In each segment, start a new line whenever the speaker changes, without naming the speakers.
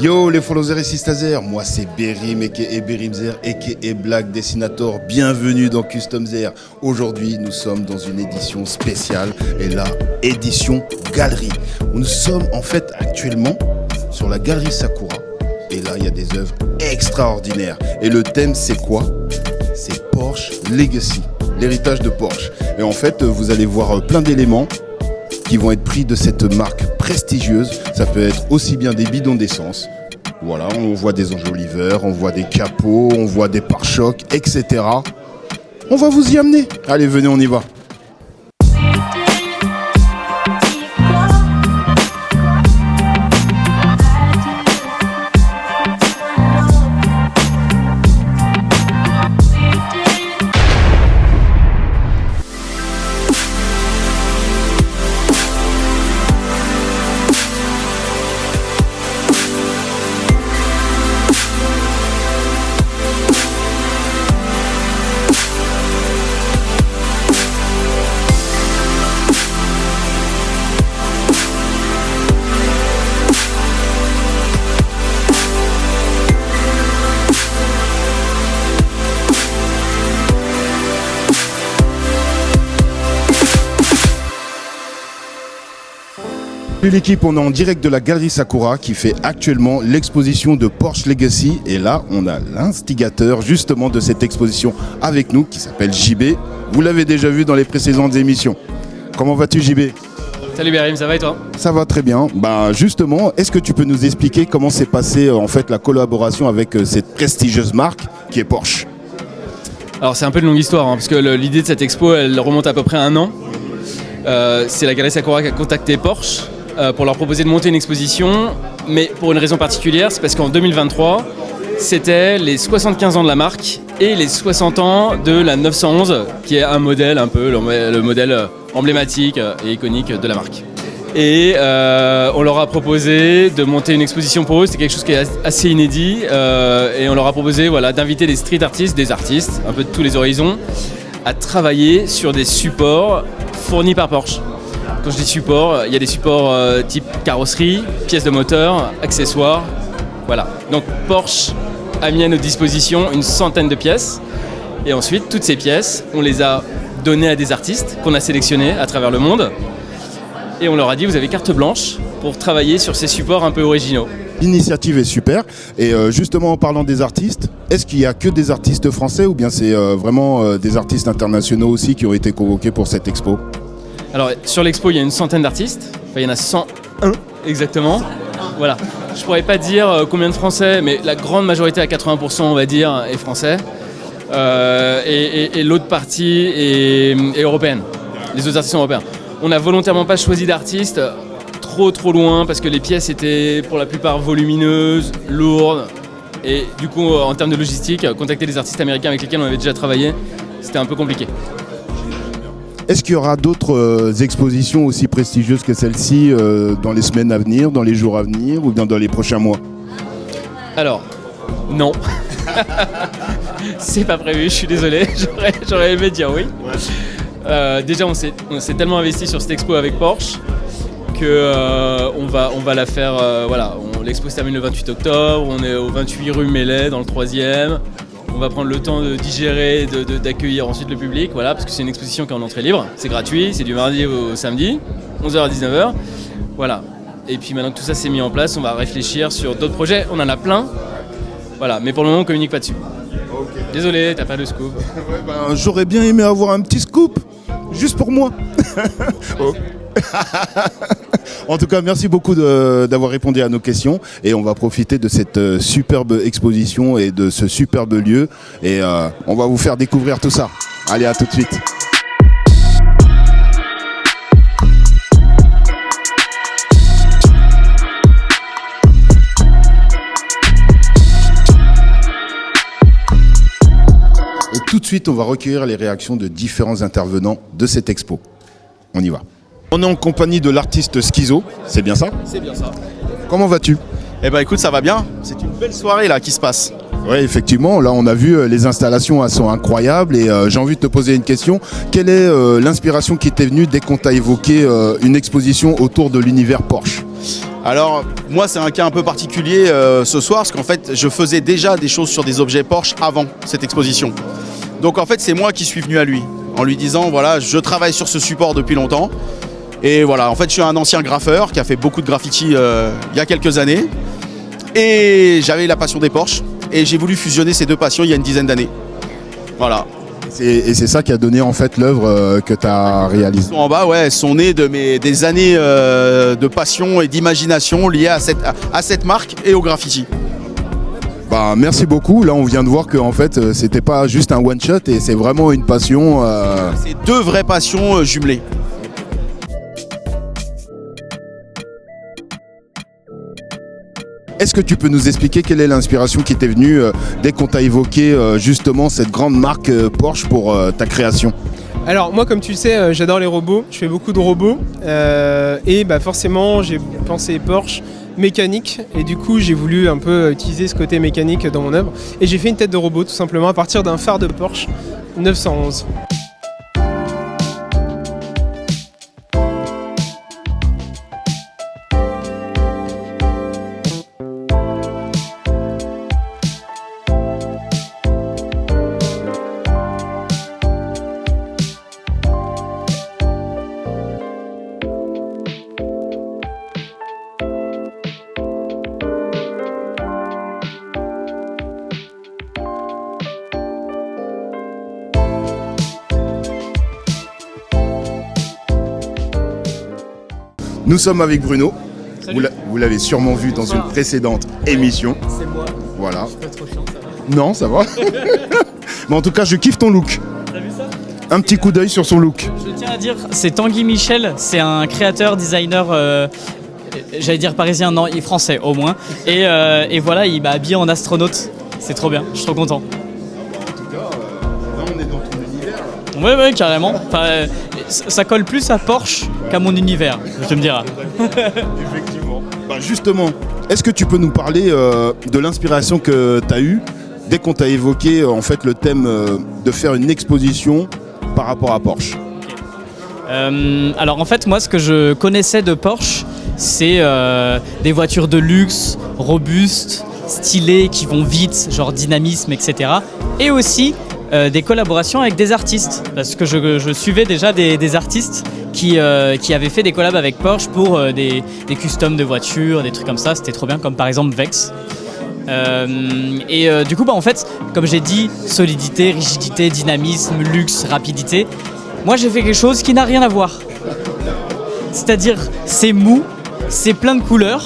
Yo les followers et sisters, moi c'est Berim aka Berimzer aka Black Dessinator. Bienvenue dans Custom Zer. Aujourd'hui nous sommes dans une édition spéciale et la édition galerie. Nous sommes en fait actuellement sur la galerie Sakura et là il y a des œuvres extraordinaires. Et le thème c'est quoi? C'est Porsche Legacy, l'héritage de Porsche. Et en fait vous allez voir plein d'éléments qui vont être pris de cette marque prestigieuse. Ça peut être aussi bien des bidons d'essence. Voilà, on voit des enjoliveurs, on voit des capots, on voit des pare-chocs, etc. On va vous y amener. Allez, venez, on y va. Salut l'équipe, on est en direct de la galerie Sakura qui fait actuellement l'exposition de Porsche Legacy. Et là, on a l'instigateur justement de cette exposition avec nous qui s'appelle JB. Vous l'avez déjà vu dans les précédentes émissions. Comment vas-tu JB?
Salut Berim, ça va et toi?
Ça va très bien. Bah justement, est-ce que tu peux nous expliquer comment s'est passée en fait la collaboration avec cette prestigieuse marque qui est Porsche?
Alors c'est un peu une longue histoire, parce que l'idée de cette expo, elle remonte à peu près à 1 an. C'est la galerie Sakura qui a contacté Porsche pour leur proposer de monter une exposition, mais pour une raison particulière, c'est parce qu'en 2023, c'était les 75 ans de la marque et les 60 ans de la 911, qui est un modèle un peu, le modèle emblématique et iconique de la marque. Et on leur a proposé de monter une exposition pour eux, c'était quelque chose qui est assez inédit, et on leur a proposé d'inviter des street artistes, des artistes, un peu de tous les horizons, à travailler sur des supports fournis par Porsche. Quand je dis support, il y a des supports type carrosserie, pièces de moteur, accessoires, voilà. Donc Porsche a mis à notre disposition une centaine de pièces, et ensuite toutes ces pièces, on les a données à des artistes qu'on a sélectionnés à travers le monde, et on leur a dit vous avez carte blanche pour travailler sur ces supports un peu originaux.
L'initiative est super, et justement en parlant des artistes, est-ce qu'il n'y a que des artistes français ou bien c'est vraiment des artistes internationaux aussi qui ont été convoqués pour cette expo?
Alors sur l'expo il y a une centaine d'artistes, enfin il y en a 101 exactement, voilà. Je pourrais pas dire combien de français, mais la grande majorité à 80% on va dire est français, et l'autre partie est européenne, les autres artistes sont européens. On n'a volontairement pas choisi d'artistes trop loin parce que les pièces étaient pour la plupart volumineuses, lourdes, et du coup en termes de logistique, contacter des artistes américains avec lesquels on avait déjà travaillé, c'était un peu compliqué.
Est-ce qu'il y aura d'autres expositions aussi prestigieuses que celle-ci dans les semaines à venir, dans les jours à venir ou bien dans les prochains mois?
Alors, non. C'est pas prévu, je suis désolé, j'aurais aimé dire oui. Déjà, on s'est tellement investi sur cette expo avec Porsche que on va la faire, l'expo se termine le 28 octobre, on est au 28 rue Mellet dans le 3e. On va prendre le temps de digérer, d'accueillir ensuite le public, parce que c'est une exposition qui est en entrée libre, c'est gratuit, c'est du mardi au samedi, 11h à 19h, voilà. Et puis maintenant que tout ça s'est mis en place, on va réfléchir sur d'autres projets, on en a plein, mais pour le moment on communique pas dessus. Okay. Désolé, t'as pas de scoop.
J'aurais bien aimé avoir un petit scoop, juste pour moi. Oh. En tout cas, merci beaucoup d'avoir répondu à nos questions et on va profiter de cette superbe exposition et de ce superbe lieu et on va vous faire découvrir tout ça. Allez, à tout de suite. Et tout de suite, on va recueillir les réactions de différents intervenants de cette expo. On y va. On est en compagnie de l'artiste Schizo, c'est bien ça?
C'est bien ça.
Comment vas-tu?
Eh ben écoute, ça va bien, c'est une belle soirée là qui se passe.
Oui, effectivement, là on a vu les installations, elles sont incroyables et j'ai envie de te poser une question. Quelle est l'inspiration qui t'est venue dès qu'on t'a évoqué une exposition autour de l'univers Porsche?
Alors, moi, c'est un cas un peu particulier ce soir, parce qu'en fait, je faisais déjà des choses sur des objets Porsche avant cette exposition. Donc, en fait, c'est moi qui suis venu à lui, en lui disant, voilà, je travaille sur ce support depuis longtemps. Et voilà, en fait, je suis un ancien graffeur qui a fait beaucoup de graffiti il y a quelques années. Et j'avais la passion des Porsche. Et j'ai voulu fusionner ces deux passions il y a une dizaine d'années. Voilà.
Et c'est ça qui a donné en fait l'œuvre que tu as réalisée.
En bas, ouais, sont nées des années de passion et d'imagination liées à cette marque et au graffiti.
Bah, merci beaucoup. Là, on vient de voir que en fait, c'était pas juste un one shot et c'est vraiment une passion.
C'est deux vraies passions jumelées.
Est-ce que tu peux nous expliquer quelle est l'inspiration qui t'est venue dès qu'on t'a évoqué justement cette grande marque Porsche pour ta création?
Alors moi, comme tu le sais, j'adore les robots, je fais beaucoup de robots et bah forcément j'ai pensé Porsche mécanique et du coup j'ai voulu un peu utiliser ce côté mécanique dans mon œuvre et j'ai fait une tête de robot tout simplement à partir d'un phare de Porsche 911.
Nous sommes avec Bruno.
Salut.
Vous l'avez sûrement vu dans une précédente émission.
C'est moi.
Voilà.
Je suis pas trop chiant, ça va.
Non, ça va. Mais en tout cas, je kiffe ton look.
T'as vu ça?
Un petit coup d'œil sur son look.
Je tiens à dire, c'est Tanguy Michel, c'est un créateur, designer, j'allais dire parisien, non, il est français au moins. Et voilà, il m'a habillé en astronaute. C'est trop bien, je suis trop content.
En tout cas, là, on est dans ton univers.
Ouais, carrément. Enfin, ça colle plus à Porsche qu'à mon univers, je me diras.
Effectivement. Bah justement, est-ce que tu peux nous parler de l'inspiration que tu as eue dès qu'on t'a évoqué en fait le thème de faire une exposition par rapport à Porsche?
Alors en fait, moi, ce que je connaissais de Porsche, c'est des voitures de luxe, robustes, stylées, qui vont vite, genre dynamisme, etc. Et aussi des collaborations avec des artistes, parce que je suivais déjà des artistes qui avaient fait des collabs avec Porsche pour des customs de voitures, des trucs comme ça, c'était trop bien, comme par exemple Vex. Du coup, en fait, comme j'ai dit, solidité, rigidité, dynamisme, luxe, rapidité, moi j'ai fait quelque chose qui n'a rien à voir. C'est-à-dire, c'est mou, c'est plein de couleurs,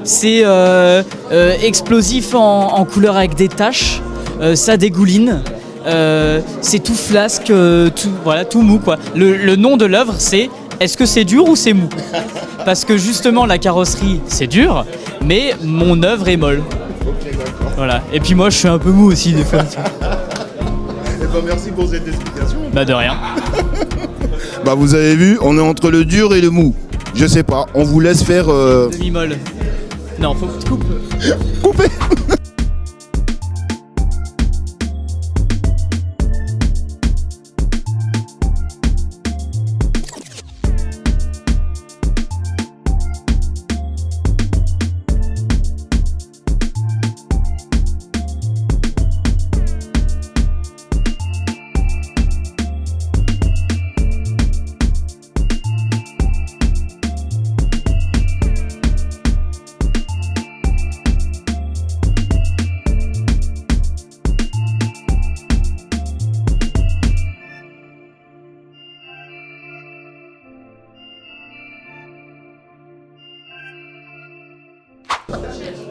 c'est explosif en couleurs avec des taches, ça dégouline. C'est tout flasque, tout mou quoi. Le nom de l'œuvre c'est est-ce que c'est dur ou c'est mou? Parce que justement la carrosserie c'est dur, mais mon œuvre est molle.
Ok, d'accord.
Voilà. Et puis moi je suis un peu mou aussi des fois.
Eh ben, merci pour cette explication.
Bah de rien.
Bah vous avez vu, on est entre le dur et le mou. Je sais pas, on vous laisse faire
Demi-molle. Non, faut que tu coupes.
couper.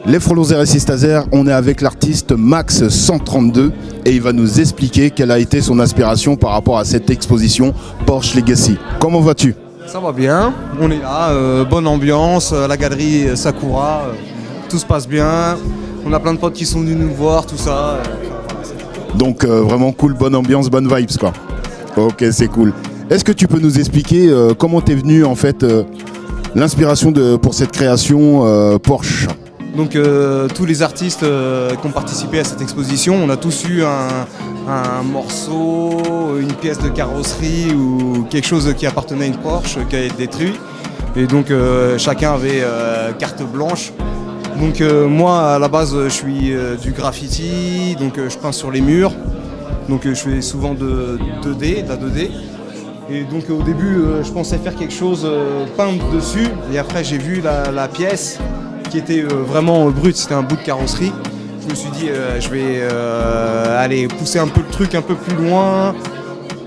Les Frelons RSI Stazer, on est avec l'artiste Max 132 et il va nous expliquer quelle a été son inspiration par rapport à cette exposition Porsche Legacy. Comment vas-tu?
Ça va bien, on est là, bonne ambiance, la galerie Sakura, tout se passe bien, on a plein de potes qui sont venus nous voir, tout ça.
Donc vraiment cool, bonne ambiance, bonne vibes quoi. Ok, c'est cool. Est-ce que tu peux nous expliquer comment t'es venu en fait l'inspiration pour cette création Porsche?
Donc tous les artistes qui ont participé à cette exposition, on a tous eu un morceau, une pièce de carrosserie ou quelque chose qui appartenait à une Porsche qui a été détruit. Et donc chacun avait carte blanche. Donc moi à la base je suis du graffiti, donc je peins sur les murs. Donc je fais souvent de la 2D. Et donc au début je pensais faire quelque chose peindre dessus. Et après j'ai vu la pièce qui était vraiment brute, c'était un bout de carrosserie. Je me suis dit je vais aller pousser un peu le truc un peu plus loin.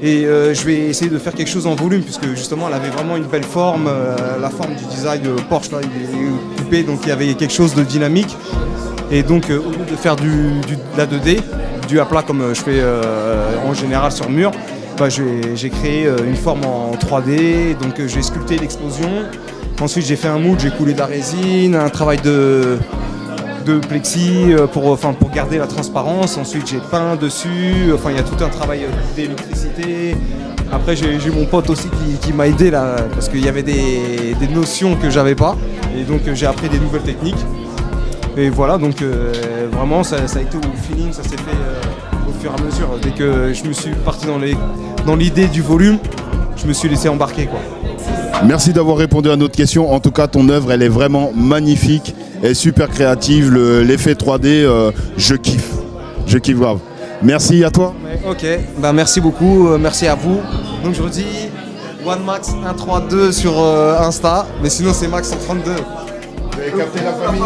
Et je vais essayer de faire quelque chose en volume puisque justement elle avait vraiment une belle forme, la forme du design de Porsche là, il est coupé, donc il y avait quelque chose de dynamique. Et donc au lieu de faire de la 2D, du à plat comme je fais en général sur le mur, bah, j'ai créé une forme en 3D, donc j'ai sculpté l'explosion. Ensuite j'ai fait un moule, j'ai coulé de la résine, un travail de plexi pour garder la transparence. Ensuite j'ai peint dessus, enfin il y a tout un travail d'électricité. Après j'ai mon pote aussi qui m'a aidé là parce qu'il y avait des notions que j'avais pas et donc j'ai appris des nouvelles techniques. Et voilà, donc vraiment ça a été au feeling, ça s'est fait au fur et à mesure. Dès que je me suis parti dans l'idée du volume, je me suis laissé embarquer quoi.
Merci d'avoir répondu à notre question. En tout cas, ton œuvre, elle est vraiment magnifique et super créative. L'effet 3D, je kiffe. Je kiffe grave. Merci à toi.
Ok, bah merci beaucoup, merci à vous. Donc je vous dis OneMax132 sur Insta, mais sinon c'est Max132.
Vous avez capté la famille.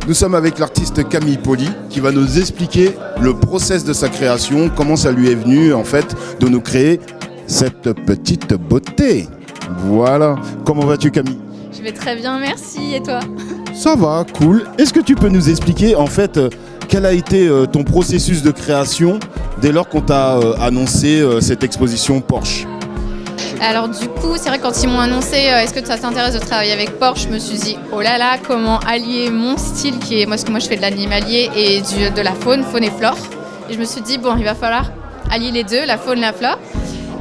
Nous sommes avec l'artiste Camille Poli qui va nous expliquer le process de sa création, comment ça lui est venu en fait de nous créer cette petite beauté. Voilà. Comment vas-tu Camille?
Je vais très bien, merci. Et toi?
Ça va, cool. Est-ce que tu peux nous expliquer en fait quel a été ton processus de création dès lors qu'on t'a annoncé cette exposition Porsche?
Alors du coup, c'est vrai que quand ils m'ont annoncé est-ce que ça t'intéresse de travailler avec Porsche, je me suis dit oh là là, comment allier mon style qui est parce que moi je fais de l'animalier et de la faune et flore. Et je me suis dit bon, il va falloir allier les deux, la faune, la flore.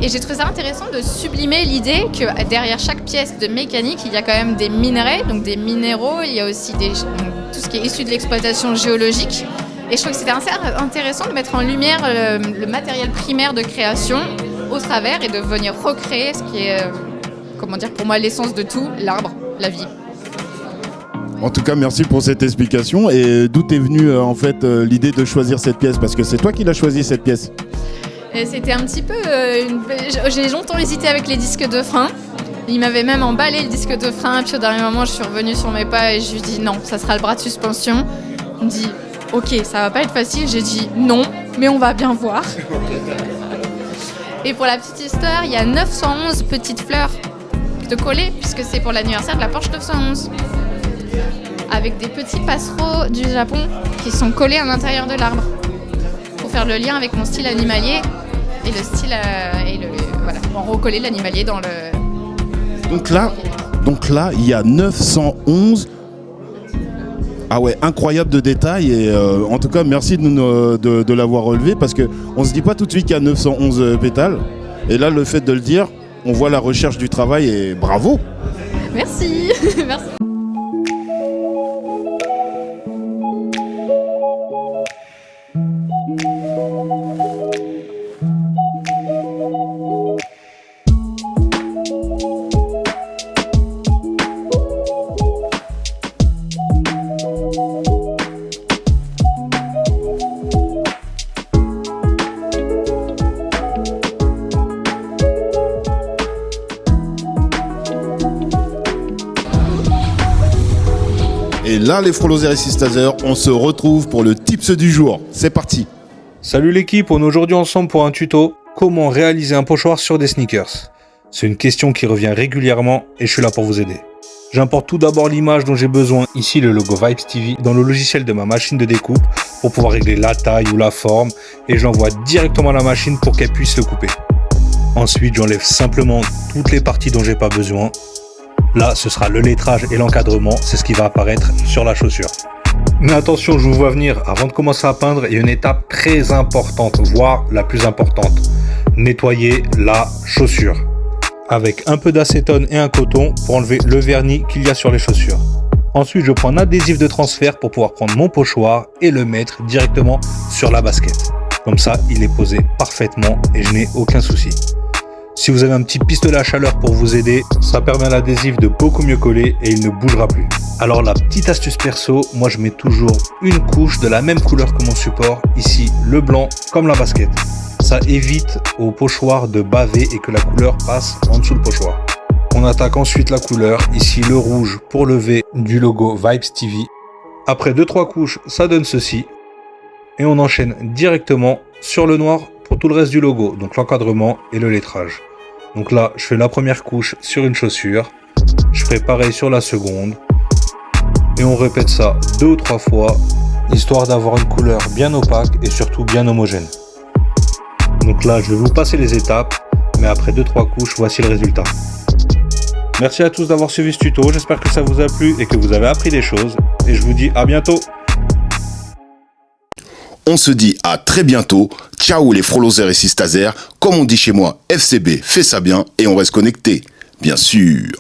Et j'ai trouvé ça intéressant de sublimer l'idée que derrière chaque pièce de mécanique, il y a quand même des minerais, donc des minéraux, il y a aussi tout ce qui est issu de l'exploitation géologique. Et je trouve que c'était intéressant de mettre en lumière le matériel primaire de création au travers et de venir recréer ce qui est, pour moi, l'essence de tout, l'arbre, la vie.
En tout cas, merci pour cette explication. Et d'où est venue en fait l'idée de choisir cette pièce? Parce que c'est toi qui l'as choisi cette pièce.
Et c'était un petit peu... J'ai longtemps hésité avec les disques de frein. Il m'avait même emballé le disque de frein. Et puis au dernier moment, je suis revenue sur mes pas et je lui ai dit non, ça sera le bras de suspension. Il me dit ok, ça va pas être facile. J'ai dit non, mais on va bien voir. Et pour la petite histoire, il y a 911 petites fleurs de coller, puisque c'est pour l'anniversaire de la Porsche 911. Avec des petits passereaux du Japon qui sont collés à l'intérieur de l'arbre. Pour faire le lien avec mon style animalier et le style... voilà, pour recoller l'animalier dans le...
Donc là, il y a 911... Ah ouais, incroyable de détails et en tout cas merci de l'avoir relevé parce qu'on se dit pas tout de suite qu'il y a 911 pétales et là le fait de le dire, on voit la recherche du travail et bravo.
Merci. Merci.
Et là les Frolosers et Sistazers, on se retrouve pour le tips du jour. C'est parti.
Salut l'équipe, on est aujourd'hui ensemble pour un tuto. Comment réaliser un pochoir sur des sneakers? C'est une question qui revient régulièrement et je suis là pour vous aider. J'importe tout d'abord l'image dont j'ai besoin, ici le logo Vibes TV, dans le logiciel de ma machine de découpe pour pouvoir régler la taille ou la forme et je l'envoie directement à la machine pour qu'elle puisse le couper. Ensuite, j'enlève simplement toutes les parties dont j'ai pas besoin. Là, ce sera le lettrage et l'encadrement, c'est ce qui va apparaître sur la chaussure. Mais attention, je vous vois venir, avant de commencer à peindre, il y a une étape très importante, voire la plus importante. Nettoyer la chaussure. Avec un peu d'acétone et un coton pour enlever le vernis qu'il y a sur les chaussures. Ensuite, je prends un adhésif de transfert pour pouvoir prendre mon pochoir et le mettre directement sur la basket. Comme ça, il est posé parfaitement et je n'ai aucun souci. Si vous avez un petit pistolet à chaleur pour vous aider, ça permet à l'adhésif de beaucoup mieux coller et il ne bougera plus. Alors la petite astuce perso, moi je mets toujours une couche de la même couleur que mon support, ici le blanc comme la basket. Ça évite au pochoir de baver et que la couleur passe en dessous le pochoir. On attaque ensuite la couleur, ici le rouge pour le V du logo Vibes TV. Après 2-3 couches, ça donne ceci. Et on enchaîne directement sur le noir pour tout le reste du logo, donc l'encadrement et le lettrage. Donc là, je fais la première couche sur une chaussure, je ferai pareil sur la seconde, et on répète ça 2 ou 3 fois, histoire d'avoir une couleur bien opaque et surtout bien homogène. Donc là, je vais vous passer les étapes, mais après 2-3 couches, voici le résultat. Merci à tous d'avoir suivi ce tuto, j'espère que ça vous a plu et que vous avez appris des choses, et je vous dis à bientôt.
On se dit à très bientôt. Ciao les frolosers et sistazers. Comme on dit chez moi, FCB, fais ça bien et on reste connecté. Bien sûr.